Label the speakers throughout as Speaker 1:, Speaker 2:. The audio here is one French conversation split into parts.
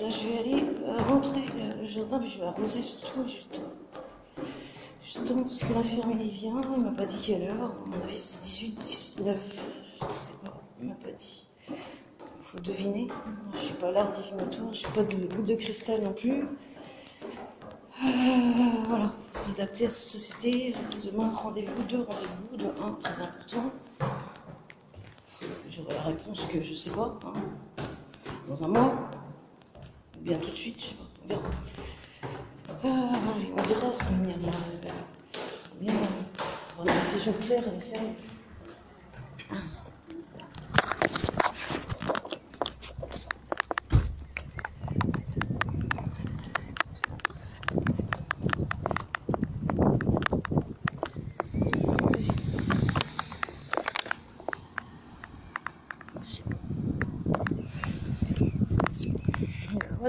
Speaker 1: là, je vais aller rentrer le jardin, puis je vais arroser surtout, j'ai le temps. J'ai le temps parce que l'infirmier il vient, il m'a pas dit quelle heure. À mon avis, c'est 18, 19, je sais pas, il m'a pas dit. Faut deviner. Je suis pas l'art divinatoire, je n'ai pas de boule de cristal non plus. Voilà, faut s'adapter à cette société. Demain, rendez-vous, deux rendez-vous, de un très important. J'aurai la réponse que je sais pas, hein, dans un mois, ou bien tout de suite, je sais pas, on verra. On verra ça m'énerve. Bien, avoir une décision claire et ferme.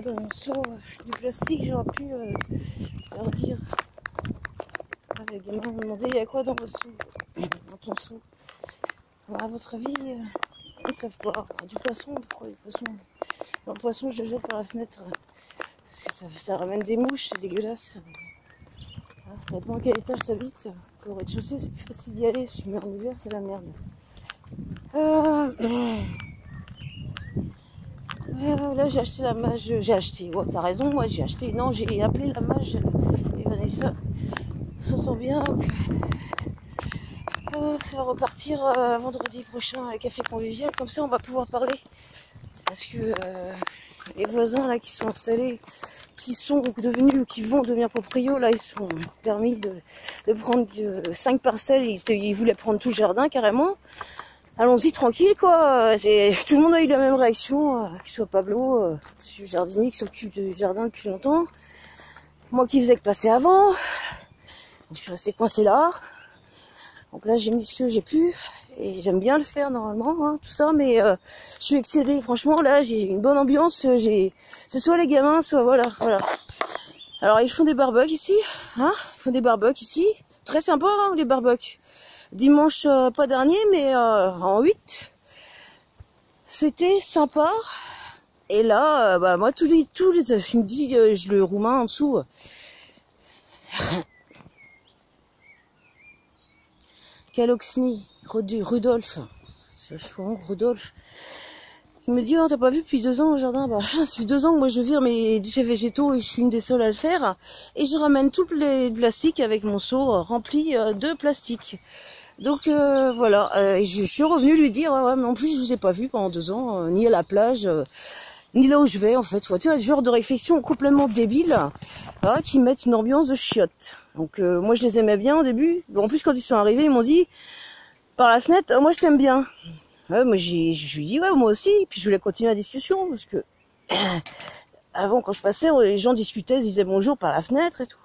Speaker 1: Dans mon seau du plastique, j'aurais pu leur dire. Les gamins me demandaient il y a quoi dans votre seau, dans ton seau. Alors, à votre avis, ils savent pas. Du poisson, pourquoi les poissons? Le poisson, je le jette par la fenêtre parce que ça ramène des mouches, c'est dégueulasse. Ça dépend à quel étage tu habites. Au rez-de-chaussée, c'est plus facile d'y aller. Si tu mets en hiver, c'est la merde. Là j'ai acheté la mage, oh t'as raison, moi j'ai acheté, non j'ai appelé la mage et Vanessa s'entend bien ça va repartir vendredi prochain à Café Convivial, comme ça on va pouvoir parler parce que les voisins là qui sont installés, qui sont devenus ou qui vont devenir proprios, là ils sont permis de prendre 5 parcelles, ils voulaient prendre tout le jardin carrément. Allons-y tranquille quoi, tout le monde a eu la même réaction, que ce soit Pablo, le jardinier qui s'occupe du jardin depuis longtemps, moi qui faisais que passer avant, donc je suis restée coincée là, donc là j'ai mis ce que j'ai pu, et j'aime bien le faire normalement, hein, tout ça, mais je suis excédée, franchement là j'ai une bonne ambiance, c'est soit les gamins, soit voilà. Alors ils font des barbecues ici, hein, très sympa hein, les barbecues. Dimanche, pas dernier, mais en 8, c'était sympa. Et là, moi, tous les, je me dis, le roumain en dessous. Caloxny, Rudolf. C'est vachement Rudolf. Il me dit, oh, t'as pas vu depuis 2 ans au jardin? Bah, ça fait 2 ans que moi je vire mes déchets végétaux et je suis une des seules à le faire. Et je ramène tout les plastiques avec mon seau rempli de plastique. Donc voilà, je suis revenue lui dire, ouais, mais en plus je vous ai pas vu pendant 2 ans, ni à la plage, ni là où je vais en fait. Tu vois, ce genre de réflexion complètement débile, voilà, qui mettent une ambiance de chiottes. Donc moi je les aimais bien au début. En plus quand ils sont arrivés, ils m'ont dit, par la fenêtre, moi je t'aime bien. Ouais, moi je lui dis, ouais moi aussi, puis je voulais continuer la discussion, parce que avant quand je passais, les gens discutaient, ils disaient bonjour par la fenêtre et tout.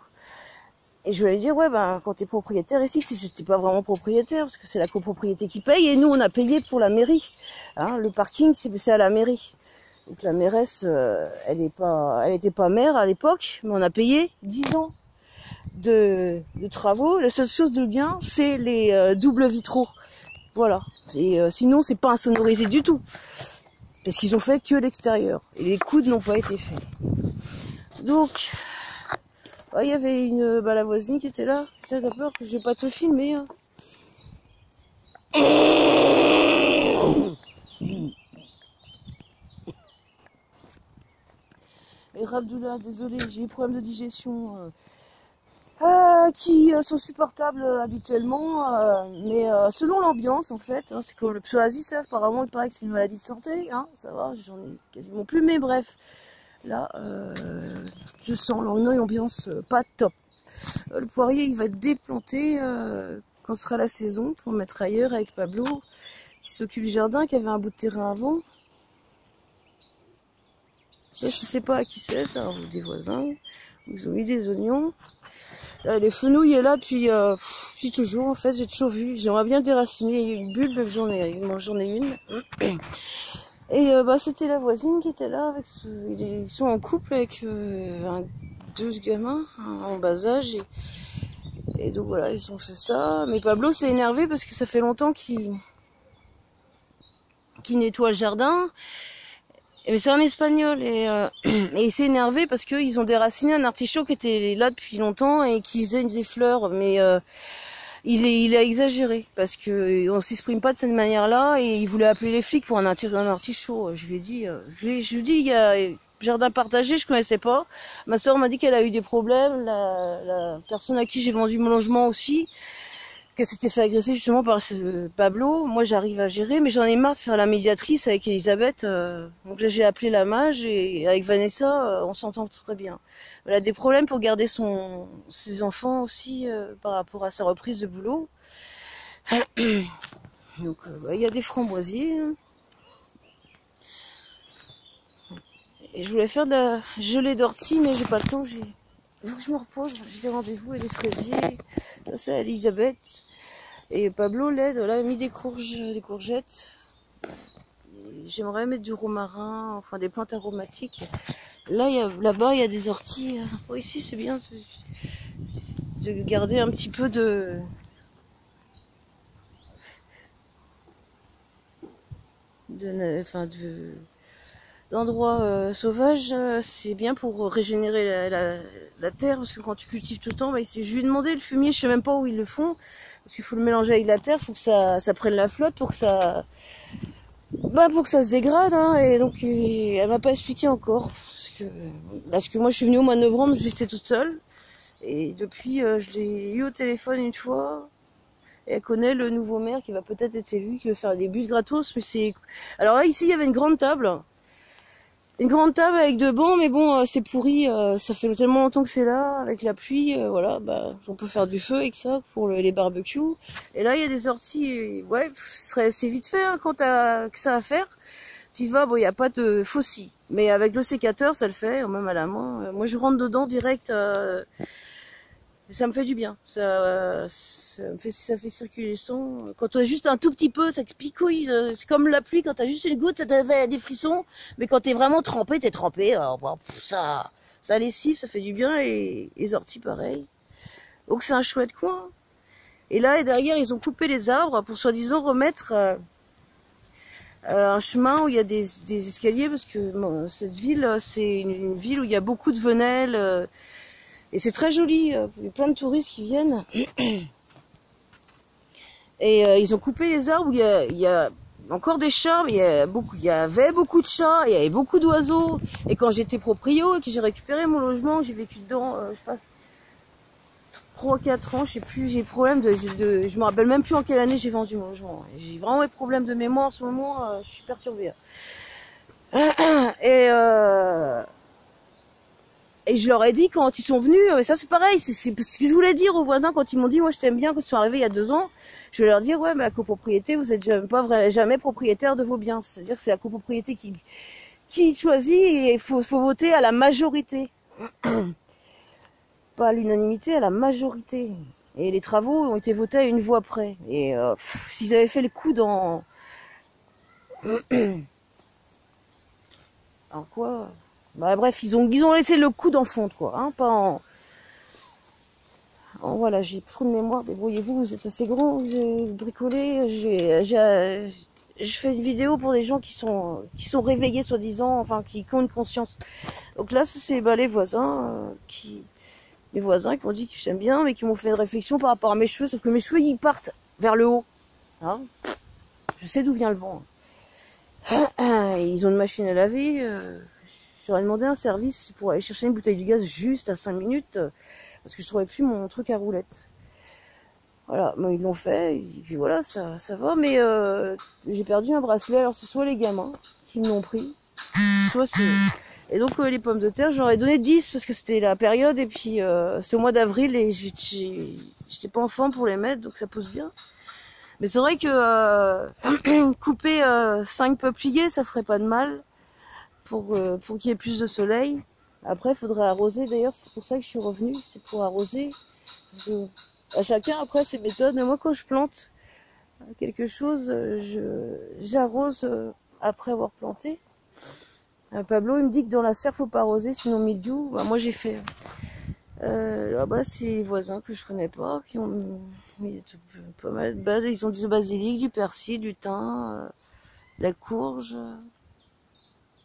Speaker 1: Et je voulais dire, ouais, quand t'es propriétaire ici, j'étais pas vraiment propriétaire, parce que c'est la copropriété qui paye, et nous, on a payé pour la mairie. Hein, le parking, c'est à la mairie. Donc la mairesse, elle était pas maire à l'époque, mais on a payé 10 ans de travaux. La seule chose de gain, c'est les doubles vitraux. Voilà. Et sinon, c'est pas insonorisé du tout. Parce qu'ils ont fait que l'extérieur. Et les coudes n'ont pas été faits. Donc... il y avait la voisine qui était là. Tiens, t'as peur que je vais pas te filmer. Hein. Et Rabdoula, désolé, j'ai des problèmes de digestion qui sont supportables habituellement, mais selon l'ambiance en fait. Hein, c'est comme le psoriasis, apparemment il paraît que c'est une maladie de santé. Hein, ça va, j'en ai quasiment plus, mais bref. Là, je sens l'ambiance pas top. Le poirier, il va être déplanté quand sera la saison pour le mettre ailleurs avec Pablo qui s'occupe du jardin, qui avait un bout de terrain avant. Ça, je sais pas à qui c'est, ça, des voisins. Ils ont mis des oignons. Là, les fenouilles est là depuis toujours, en fait, j'ai toujours vu. J'aimerais bien déraciner une bulbe, mais j'en ai une. Et c'était la voisine qui était là, ils sont en couple avec 2 gamins en bas âge. Et donc voilà, ils ont fait ça. Mais Pablo s'est énervé parce que ça fait longtemps qu'il nettoie le jardin. Mais c'est un espagnol et il s'est énervé parce qu'ils ont déraciné un artichaut qui était là depuis longtemps et qui faisait des fleurs. Mais il a exagéré parce que on s'exprime pas de cette manière-là et il voulait appeler les flics pour un artichaut. Je lui ai dit, je lui ai dit, il y a jardin partagé, je connaissais pas. Ma soeur m'a dit qu'elle a eu des problèmes. La personne à qui j'ai vendu mon logement aussi, qu'elle s'était fait agresser justement par ce Pablo. Moi, j'arrive à gérer, mais j'en ai marre de faire la médiatrice avec Elisabeth. Donc là, j'ai appelé la mage et avec Vanessa, on s'entend très bien. Elle a des problèmes pour garder ses enfants aussi par rapport à sa reprise de boulot. Donc, il y a des framboisiers. Et je voulais faire de la gelée d'ortie, mais j'ai pas le temps. Il faut que je me repose. J'ai des rendez-vous et des fraisiers. Ça, c'est Elisabeth. Et Pablo l'aide, là, a mis des courgettes. J'aimerais mettre du romarin, enfin des plantes aromatiques. Là-bas, il y a des orties. Oh, ici, c'est bien de garder un petit peu d'endroits sauvages. C'est bien pour régénérer la terre, parce que quand tu cultives tout le temps, je lui ai demandé le fumier, je sais même pas où ils le font, parce qu'il faut le mélanger avec la terre, faut que ça prenne la flotte pour que ça se dégrade, hein. Et donc elle m'a pas expliqué encore, parce que moi je suis venue au mois de novembre, j'étais toute seule, et depuis je l'ai eu au téléphone une fois. Et elle connaît le nouveau maire qui va peut-être être élu, qui veut faire des bus gratos, mais c'est... Alors là, ici, il y avait une grande table. Une grande table avec de bancs, mais bon, c'est pourri, ça fait tellement longtemps que c'est là, avec la pluie, voilà, on peut faire du feu avec ça pour les barbecues. Et là, il y a des orties, ouais, c'est vite fait, hein, quand t'as que ça à faire. T'y vas, bon, il n'y a pas de faucille, mais avec le sécateur, ça le fait, même à la main. Moi, je rentre dedans direct, ça me fait du bien, ça fait circuler le sang. Quand tu as juste un tout petit peu, ça te picouille, c'est comme la pluie, quand tu as juste une goutte, ça te fait des frissons, mais quand tu es vraiment trempé, t'es trempé, alors, ça lessive, ça fait du bien, et les orties pareil. Donc c'est un chouette coin. Et là, et derrière, ils ont coupé les arbres pour soi-disant remettre un chemin où il y a des escaliers, parce que cette ville, c'est une ville où il y a beaucoup de venelles, et c'est très joli, il y a plein de touristes qui viennent. Et ils ont coupé les arbres où il y a encore des chats, mais il y avait beaucoup de chats, il y avait beaucoup d'oiseaux. Et quand j'étais proprio et que j'ai récupéré mon logement, j'ai vécu dedans, je sais pas, 3-4 ans, je sais plus, j'ai problème je me rappelle même plus en quelle année j'ai vendu mon logement. J'ai vraiment des problèmes de mémoire en ce moment, je suis perturbée. Et je leur ai dit quand ils sont venus, ça c'est pareil, c'est ce que je voulais dire aux voisins quand ils m'ont dit, moi je t'aime bien, quand ils sont arrivés il y a 2 ans, je vais leur dire, ouais, mais la copropriété, vous êtes jamais propriétaire de vos biens. C'est-à-dire que c'est la copropriété qui choisit, et il faut voter à la majorité. Pas à l'unanimité, à la majorité. Et les travaux ont été votés à 1 voix près. Et s'ils avaient fait le coup dans... Alors quoi? Bref, ils ont laissé le coup en fonte, quoi, hein, pas en... Voilà, j'ai trop de mémoire, débrouillez-vous, vous êtes assez grand, vous bricolez, je fais une vidéo pour des gens qui sont réveillés, soi-disant, enfin, qui ont une conscience. Donc là, c'est les voisins qui m'ont dit que j'aime bien, mais qui m'ont fait une réflexion par rapport à mes cheveux, sauf que mes cheveux, ils partent vers le haut. Hein, je sais d'où vient le vent. Et ils ont une machine à laver, j'aurais demandé un service pour aller chercher une bouteille de gaz juste à 5 minutes, parce que je trouvais plus mon truc à roulettes. Voilà, mais ils l'ont fait, et puis voilà, ça va, mais j'ai perdu un bracelet, alors c'est soit les gamins qui me l'ont pris, soit c'est... Et donc les pommes de terre, j'aurais donné 10, parce que c'était la période, et puis c'est au mois d'avril, et j'étais pas en forme pour les mettre, donc ça pousse bien. Mais c'est vrai que couper 5 peupliers, ça ferait pas de mal, pour qu'il y ait plus de soleil. Après, il faudrait arroser. D'ailleurs, c'est pour ça que je suis revenue, c'est pour arroser. À chacun, après, ses méthodes. Mais moi, quand je plante quelque chose, j'arrose après avoir planté. Pablo, il me dit que dans la serre, faut pas arroser, sinon mildiou. Moi, j'ai fait... Là-bas, c'est les voisins que je connais pas, qui ont mis pas mal de base. Ils ont du basilic, du persil, du thym, de la courge...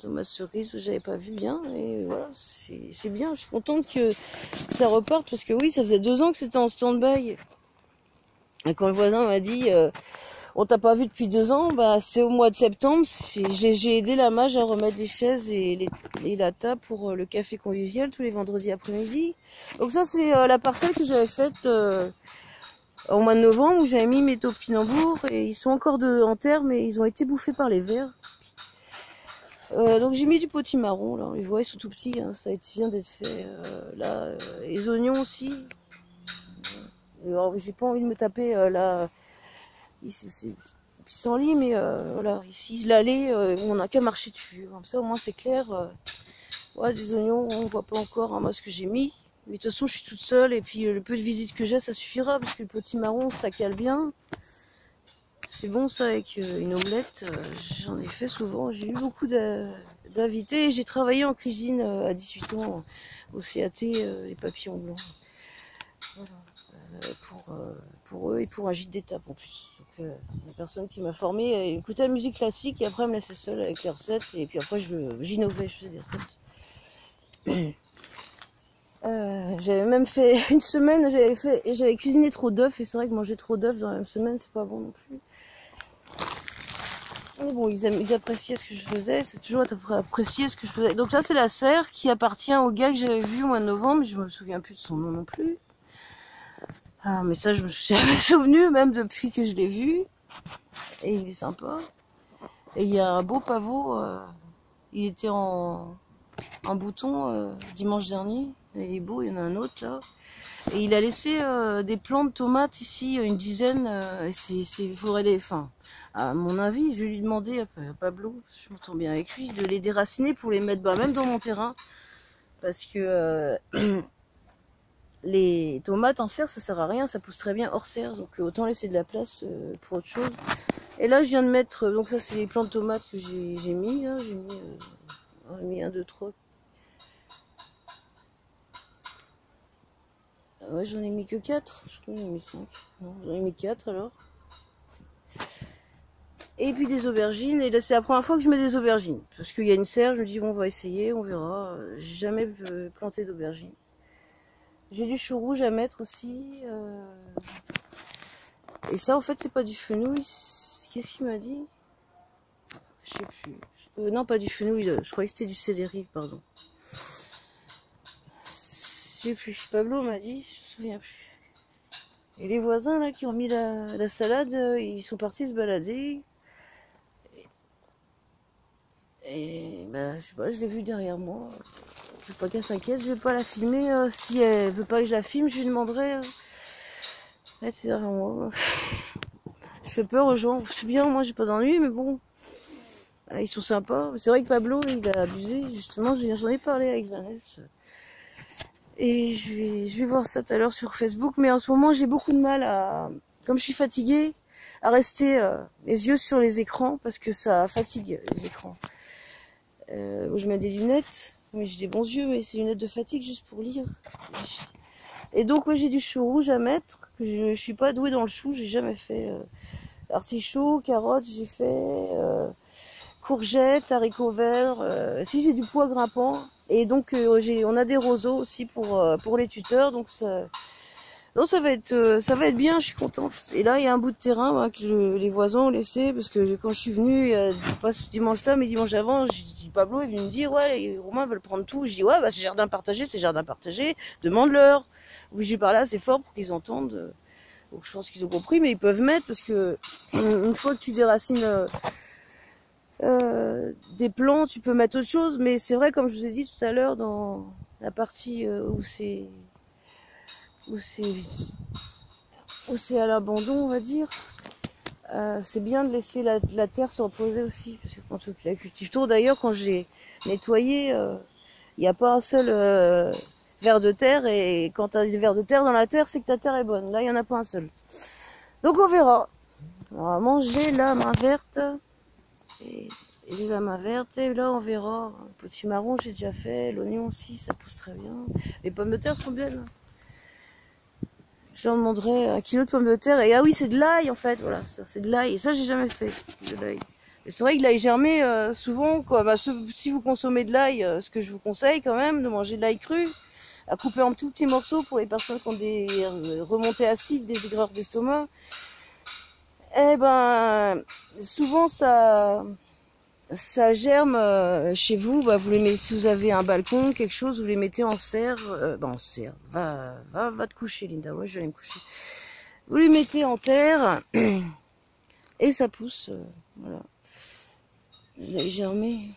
Speaker 1: Tomate cerise, j'avais pas vu bien. Et voilà, c'est bien. Je suis contente que ça reparte parce que oui, ça faisait 2 ans que c'était en stand-by. Et quand le voisin m'a dit, on t'a pas vu depuis 2 ans, bah c'est au mois de septembre. J'ai aidé la mage à remettre les chaises et la table pour le café convivial tous les vendredis après-midi. Donc ça, c'est la parcelle que j'avais faite au mois de novembre où j'avais mis mes topinambours et ils sont encore en terre, mais ils ont été bouffés par les vers. Donc j'ai mis du potimarron, là, les voix ils sont tout petits, hein, ça vient d'être fait. Là, les oignons aussi. Alors j'ai pas envie de me taper là, c'est pissenlit, mais voilà, ici l'allée, on n'a qu'à marcher dessus. Comme ça au moins c'est clair. Ouais, des oignons, on voit pas encore hein, moi ce que j'ai mis. Mais de toute façon je suis toute seule et puis le peu de visites que j'ai ça suffira parce que le potimarron ça cale bien. C'est bon ça avec une omelette, j'en ai fait souvent, j'ai eu beaucoup d'invités, j'ai travaillé en cuisine à 18 ans au CAT, les papillons blancs, voilà, pour eux et pour un gîte d'étape en plus. Donc, la personne qui m'a formée écoutait la musique classique et après elle me laissait seule avec les recettes et puis après j'innovais, je faisais des recettes. J'avais même fait une semaine, j'avais cuisiné trop d'œufs et c'est vrai que manger trop d'œufs dans la même semaine c'est pas bon non plus. Mais bon, ils appréciaient ce que je faisais, c'est toujours apprécier ce que je faisais. Donc là, c'est la serre qui appartient au gars que j'avais vu au mois de novembre, mais je me souviens plus de son nom non plus. Ah, mais ça, je me suis jamais souvenu, même depuis que je l'ai vu. Et il est sympa. Et il y a un beau pavot, il était en bouton dimanche dernier. Il est beau, il y en a un autre là. Et il a laissé des plants de tomates ici, une dizaine, et faudrait les... Enfin, à mon avis, je vais lui demander à Pablo, je m'entends bien avec lui, de les déraciner pour les mettre même dans mon terrain. Parce que les tomates en serre, ça sert à rien, ça pousse très bien hors serre. Donc autant laisser de la place pour autre chose. Et là, je viens de mettre, donc ça c'est les plants de tomates que j'ai mis. J'ai mis 1, 2, 3. Ouais, j'en ai mis que 4. Je crois que j'en ai mis 5. Non, j'en ai mis 4 alors. Et puis des aubergines, et là c'est la première fois que je mets des aubergines. Parce qu'il y a une serre, je me dis bon on va essayer, on verra. J'ai jamais planté d'aubergines. J'ai du chou rouge à mettre aussi. Et ça en fait c'est pas du fenouil. Qu'est-ce qu'il m'a dit? Je sais plus. Non pas du fenouil, je croyais que c'était du céleri, pardon. Je sais plus, Pablo m'a dit, je me souviens plus. Et les voisins là qui ont mis la salade, ils sont partis se balader. Et ben, je sais pas, je l'ai vu derrière moi. Je veux pas qu'elle s'inquiète, je vais pas la filmer. Si elle veut pas que je la filme, je lui demanderai. C'est derrière moi. Je fais peur aux gens. C'est bien, moi j'ai pas d'ennui, mais bon. Ils sont sympas. C'est vrai que Pablo, il a abusé. Justement, j'en ai parlé avec Vanessa. Et je vais voir ça tout à l'heure sur Facebook. Mais en ce moment, j'ai beaucoup de mal à... Comme je suis fatiguée, à rester les yeux sur les écrans. Parce que ça fatigue, les écrans. Je mets des lunettes, mais j'ai des bons yeux, mais c'est lunettes de fatigue juste pour lire. Et donc ouais, j'ai du chou rouge à mettre. Je suis pas douée dans le chou, j'ai jamais fait artichaut, carottes, j'ai fait courgettes, haricots verts. Si j'ai du pois grimpant, et donc on a des roseaux aussi pour les tuteurs, donc ça. Non, ça va être bien, je suis contente. Et là, il y a un bout de terrain que les voisins ont laissé, parce que quand je suis venue, pas ce dimanche-là, mais dimanche avant, Pablo est venu me dire, ouais, les Romains veulent prendre tout. Je dis, ouais, bah c'est jardin partagé, demande-leur. Oui, j'ai parlé assez fort pour qu'ils entendent. Donc je pense qu'ils ont compris, mais ils peuvent mettre, parce que une fois que tu déracines des plants, tu peux mettre autre chose, mais c'est vrai, comme je vous ai dit tout à l'heure, dans la partie où c'est à l'abandon, on va dire. C'est bien de laisser la terre se reposer aussi, parce que quand tu la cultives trop, d'ailleurs, quand j'ai nettoyé, il n'y a pas un seul ver de terre, et quand tu as des vers de terre dans la terre, c'est que ta terre est bonne. Là, il n'y en a pas un seul. Donc on verra. Normalement, j'ai la main verte, et j'ai la main verte, et là, on verra. Le potimarron, j'ai déjà fait, l'oignon aussi, ça pousse très bien. Les pommes de terre sont belles. Je leur demanderai 1 kilo de pommes de terre. Et ah oui, c'est de l'ail en fait. Voilà, c'est de l'ail. Et ça, j'ai jamais fait de l'ail. Et c'est vrai que l'ail germé, souvent, quoi, bah, si vous consommez de l'ail, ce que je vous conseille quand même, de manger de l'ail cru, à couper en tout petits morceaux pour les personnes qui ont des remontées acides, des aigreurs d'estomac, eh ben, souvent ça germe chez vous. Bah, vous les mettez, si vous avez un balcon, quelque chose, vous les mettez en serre. Bah, en serre. Va te coucher, Linda. Ouais, je vais aller me coucher. Vous les mettez en terre et ça pousse. Voilà. L'ail germé.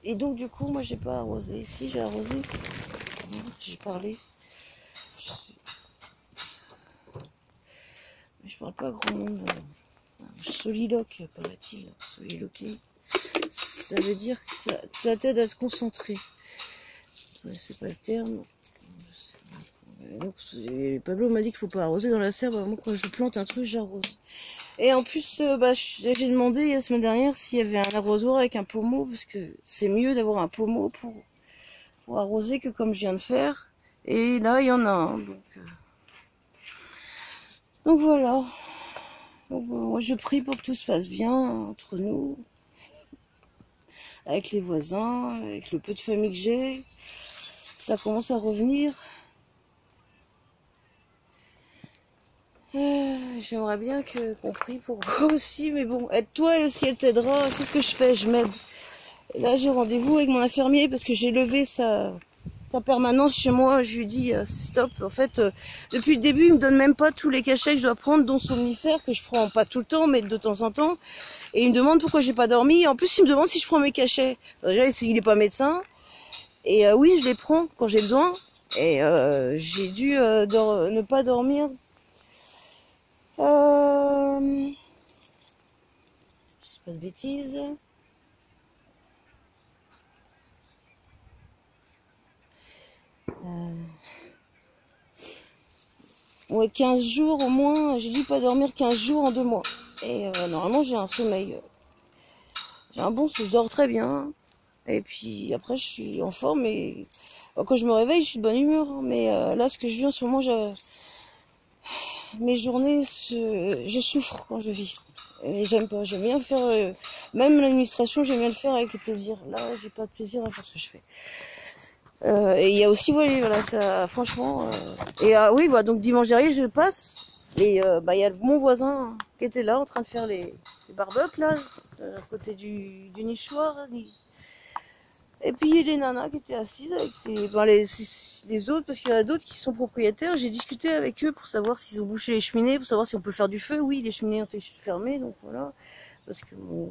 Speaker 1: Et donc, du coup, moi, j'ai pas arrosé. Si, j'ai arrosé. J'ai parlé. Je parle pas à grand monde. Soliloque, paraît-il. Soliloquer. Ça veut dire que ça t'aide à te concentrer. C'est pas le terme. Donc, Pablo m'a dit qu'il faut pas arroser dans la serre. Bah, moi, quand je plante un truc, j'arrose. Et en plus, bah, j'ai demandé la semaine dernière s'il y avait un arrosoir avec un pommeau, parce que c'est mieux d'avoir un pommeau pour arroser que comme je viens de faire. Et là, il y en a un. Donc voilà. Donc, moi, je prie pour que tout se passe bien entre nous, avec les voisins, avec le peu de famille que j'ai. Ça commence à revenir. J'aimerais bien qu'on prie pour moi aussi, mais bon, aide-toi, le ciel t'aidera, c'est ce que je fais, je m'aide. Et là, j'ai rendez-vous avec mon infirmier parce que j'ai levé sa permanence chez moi. Je lui dis stop. En fait, depuis le début, il me donne même pas tous les cachets que je dois prendre, dont somnifères, que je prends pas tout le temps, mais de temps en temps. Et il me demande pourquoi j'ai pas dormi. En plus, il me demande si je prends mes cachets. Déjà, il est pas médecin. Et oui, je les prends quand j'ai besoin. Et j'ai dû ne pas dormir. Je sais pas de bêtises. Ouais, 15 jours au moins. J'ai dû pas dormir 15 jours en 2 mois. Et normalement, j'ai un sommeil. J'ai un bon sommeil, je dors très bien. Et puis après, je suis en forme. Et quand je me réveille, je suis de bonne humeur. Mais là, ce que je vis en ce moment, mes journées, je souffre quand je vis. Et j'aime pas. J'aime bien faire. Même l'administration, j'aime bien le faire avec le plaisir. Là, j'ai pas de plaisir à faire ce que je fais. Et il y a aussi, voilà, ça, franchement. Et oui, bah, donc dimanche dernier, je passe. Et bah, il y a mon voisin qui était là en train de faire les barbecues, là, à côté du nichoir. Et puis il y a les nanas qui étaient assises avec les autres, parce qu'il y en a d'autres qui sont propriétaires. J'ai discuté avec eux pour savoir s'ils ont bouché les cheminées, pour savoir si on peut faire du feu. Oui, les cheminées ont été fermées, donc voilà. Parce que mon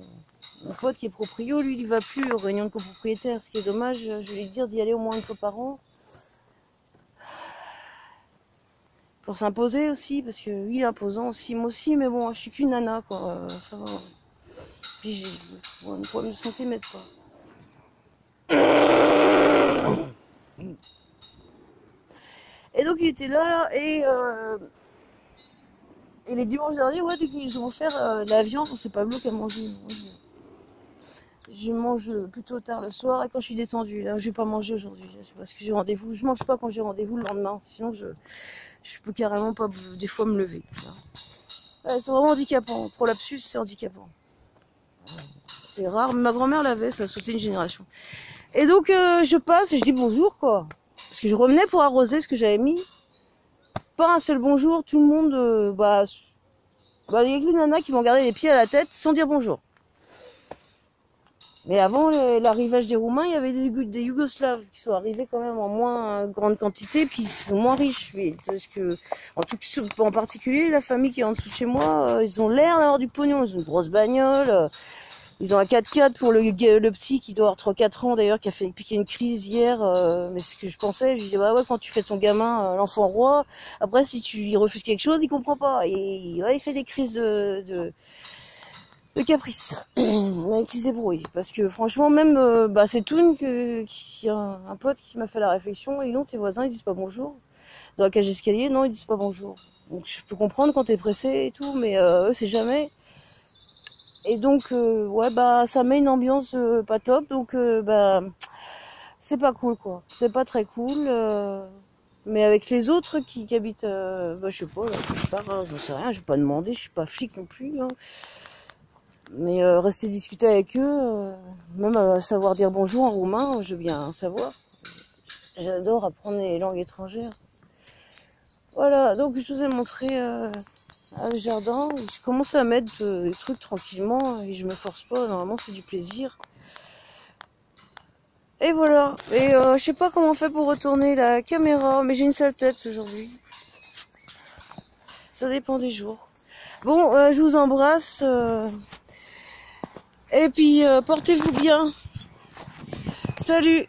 Speaker 1: pote qui est proprio, lui, il va plus aux réunions de copropriétaires. Ce qui est dommage, je vais lui dire d'y aller au moins une fois par an. Pour s'imposer aussi, parce que lui, il est imposant aussi, moi aussi, mais bon, je suis qu'une nana, quoi. Ça va. Puis mon problème de santé m'aide pas. Et donc il était là, et les dimanches derniers, ouais, ils ont offert de la viande, c'est Pablo qui a mangé. Je mange plutôt tard le soir et quand je suis détendue. Là, je vais pas manger aujourd'hui parce que j'ai rendez-vous. Je mange pas quand j'ai rendez-vous le lendemain, sinon je peux carrément pas des fois me lever. Ouais, c'est vraiment handicapant. Prolapsus, c'est handicapant. C'est rare, mais ma grand-mère l'avait, ça a sauté une génération. Et donc je passe et je dis bonjour, quoi. Parce que je revenais pour arroser ce que j'avais mis. Pas un seul bonjour, tout le monde, il y a que les nanas qui m'ont gardé les pieds à la tête sans dire bonjour. Mais avant l'arrivage des Roumains, il y avait des Yougoslaves qui sont arrivés quand même en moins grande quantité, puis ils sont moins riches. Parce que, en particulier, la famille qui est en dessous de chez moi, ils ont l'air d'avoir du pognon. Ils ont une grosse bagnole, ils ont un 4x4 pour le petit qui doit avoir 3-4 ans d'ailleurs, qui a fait piquer une crise hier. Mais c'est ce que je pensais, je disais, ouais, quand tu fais ton gamin, l'enfant roi, après si tu lui refuses quelque chose, il comprend pas. Et ouais, il fait des crises de caprice, mais qui se débrouille. Parce que franchement, même, c'est Toon qui a un pote qui m'a fait la réflexion. Et non, tes voisins, ils disent pas bonjour. Dans la cage d'escalier, non, ils disent pas bonjour. Donc je peux comprendre quand t'es pressé et tout, mais eux, c'est jamais. Et donc, ouais, ça met une ambiance pas top. Donc, c'est pas cool, quoi. C'est pas très cool. Mais avec les autres qui habitent, je sais pas, là, quelque part, j'en sais rien, je vais pas demander, je suis pas flic non plus. Hein. Mais rester discuter avec eux, même savoir dire bonjour en roumain, je veux bien savoir. J'adore apprendre les langues étrangères. Voilà, donc je vous ai montré le jardin. Je commence à mettre des trucs tranquillement et je me force pas. Normalement, c'est du plaisir. Et voilà. Et je sais pas comment on fait pour retourner la caméra, mais j'ai une sale tête aujourd'hui. Ça dépend des jours. Bon, je vous embrasse. Et puis, portez-vous bien. Salut!